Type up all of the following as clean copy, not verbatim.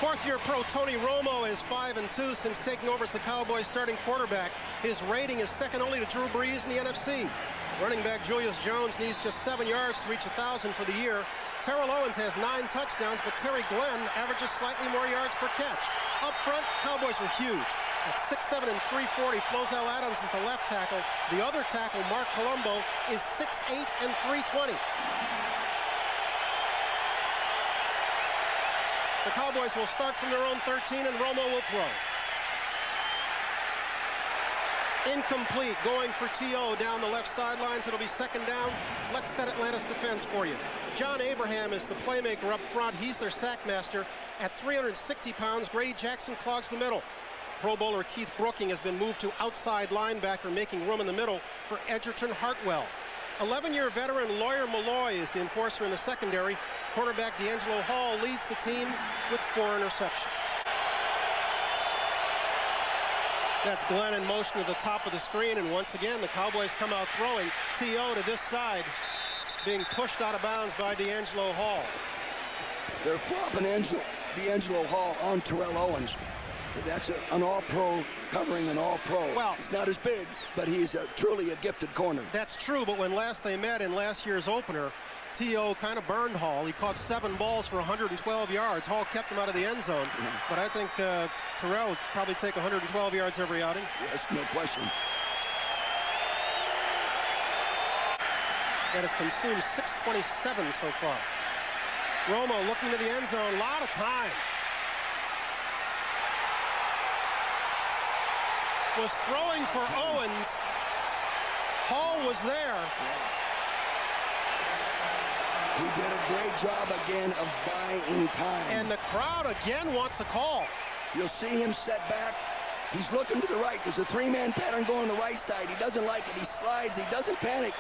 Fourth-year pro Tony Romo is 5-2 since taking over as the Cowboys starting quarterback. His rating is second only to Drew Brees in the NFC. Running back Julius Jones needs just 7 yards to reach 1,000 for the year. Terrell Owens has 9 touchdowns, but Terry Glenn averages slightly more yards per catch. Up front, Cowboys are huge. At 6'7" and 340, Flozell Adams is the left tackle. The other tackle, Mark Colombo, is 6'8" and 320. The Cowboys will start from their own 13, and Romo will throw. Incomplete, going for T.O. down the left sidelines. It'll be second down. Let's set Atlanta's defense for you. John Abraham is the playmaker up front. He's their sack master. At 360 pounds, Grady Jackson clogs the middle. Pro Bowler Keith Brooking has been moved to outside linebacker, making room in the middle for Edgerton Hartwell. 11-year veteran Lawyer Malloy is the enforcer in the secondary. Cornerback DeAngelo Hall leads the team with 4 interceptions. That's Glenn in motion to the top of the screen, and once again the Cowboys come out throwing. T.O. to this side, being pushed out of bounds by DeAngelo Hall. They're flopping DeAngelo Hall on Terrell Owens. That's an all-pro covering an all-pro. Well, he's not as big, but he's truly a gifted corner. That's true, but when last they met in last year's opener, T.O. kind of burned Hall. He caught 7 balls for 112 yards. Hall kept him out of the end zone. But I think Terrell would probably take 112 yards every outing. Yes, no question. That has consumed 627 so far. Romo looking to the end zone. A lot of time. Was throwing for Owens. Hall was there. He did a great job again of buying time. And the crowd again wants a call. You'll see him set back. He's looking to the right. There's a 3-man pattern going on the right side. He doesn't like it. He slides. He doesn't panic.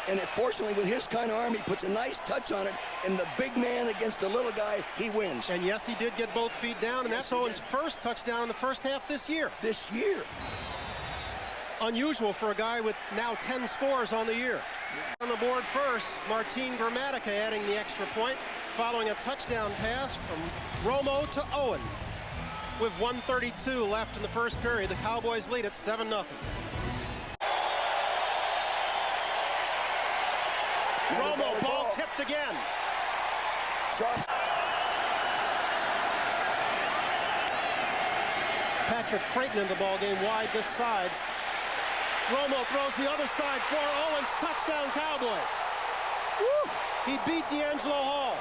And fortunately, with his kind of arm, he puts a nice touch on it. And the big man against the little guy, he wins. And yes, he did get both feet down. And yes, that's Owens' first touchdown in the first half this year. This year. Unusual for a guy with now 10 scores on the year. On the board first, Martin Gramatica adding the extra point, following a touchdown pass from Romo to Owens. With 1:32 left in the first period, the Cowboys lead at 7-0. Romo, ball tipped again. Soft. Patrick Creighton in the ball game wide this side. Romo throws the other side for Owens. Touchdown, Cowboys. Woo! He beat DeAngelo Hall.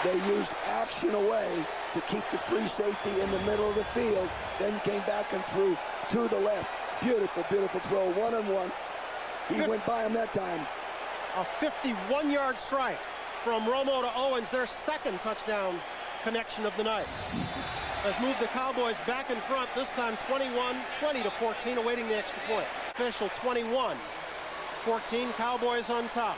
They used action away to keep the free safety in the middle of the field, then came back and threw to the left. Beautiful, beautiful throw, one-on-one. He went by him that time. A 51-yard strike from Romo to Owens, their second touchdown connection of the night. Has moved the Cowboys back in front, this time 21-20-14, awaiting the extra point. Official 21-14, Cowboys on top.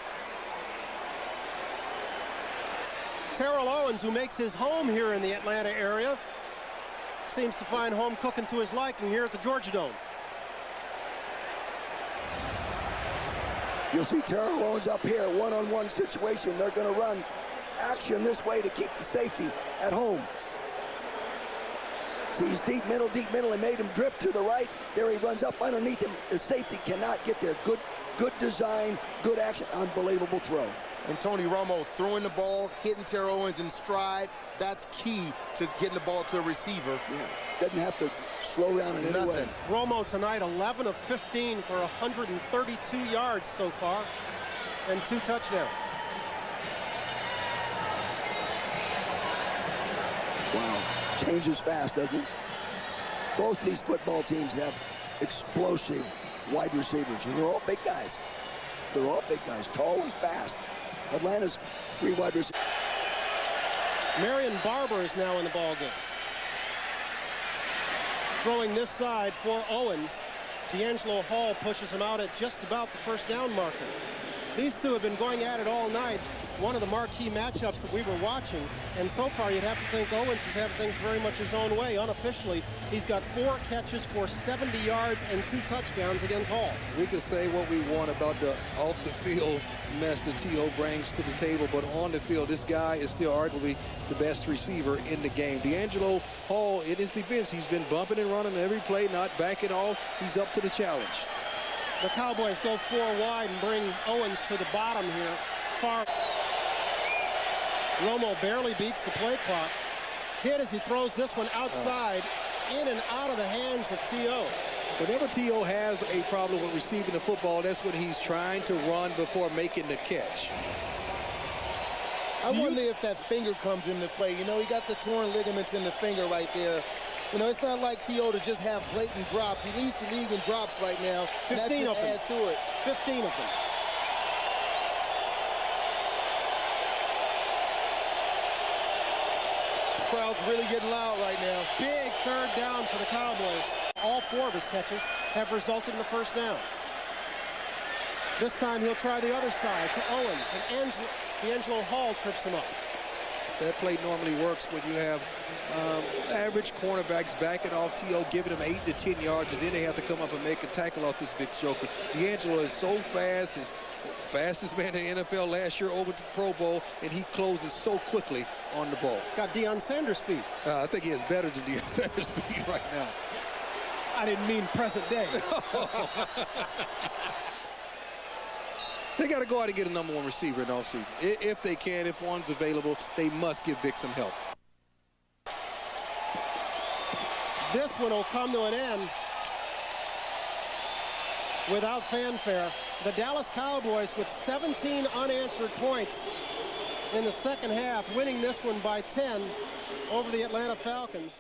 Terrell Owens, who makes his home here in the Atlanta area, seems to find home cooking to his liking here at the Georgia Dome. You'll see Terrell Owens up here, one-on-one situation. They're going to run action this way to keep the safety at home. See, he's deep middle, and made him drift to the right. There he runs up underneath him. The safety cannot get there. Good design, good action, unbelievable throw. And Tony Romo throwing the ball, hitting Terrell Owens in stride. That's key to getting the ball to a receiver. Yeah, doesn't have to slow down in any way. Romo tonight, 11 of 15 for 132 yards so far and 2 touchdowns. Wow, changes fast, doesn't it? Both these football teams have explosive wide receivers, and they're all big guys. They're all big guys, tall and fast. Atlanta's 3 wide receivers. Marion Barber is now in the ballgame. Throwing this side for Owens. DeAngelo Hall pushes him out at just about the first down marker. These two have been going at it all night. One of the marquee matchups that we were watching. And so far, you'd have to think Owens is having things very much his own way. Unofficially, he's got 4 catches for 70 yards and 2 touchdowns against Hall. We could say what we want about the off-the-field mess that T.O. brings to the table, but on the field, this guy is still arguably the best receiver in the game. DeAngelo Hall, in his defense, he's been bumping and running every play, not backing off. He's up to the challenge. The Cowboys go 4 wide and bring Owens to the bottom here. Far. Romo barely beats the play clock. Hit as he throws this one outside, in and out of the hands of T.O. Whenever T.O. has a problem with receiving the football, that's when he's trying to run before making the catch. I wonder if that finger comes into play. You know, he got the torn ligaments in the finger right there. You know, it's not like T.O. to just have blatant drops. He leads the league in drops right now. 15 of them. Add to it. 15 of them. The crowd's really getting loud right now. Big 3rd down for the Cowboys. All 4 of his catches have resulted in the 1st down. This time he'll try the other side to Owens, and DeAngelo Hall trips him up. That play normally works when you have average cornerbacks backing off T.O., giving him 8 to 10 yards, and then they have to come up and make a tackle off this big joker. DeAngelo is so fast, his fastest man in the NFL last year over to the Pro Bowl, and he closes so quickly on the ball. Got Deion Sanders speed. I think he has better than Deion Sanders speed right now. I didn't mean present day. They got to go out and get a #1 receiver in offseason. If they can, if one's available, they must give Vic some help. This one will come to an end without fanfare. The Dallas Cowboys with 17 unanswered points in the 2nd half, winning this one by 10 over the Atlanta Falcons.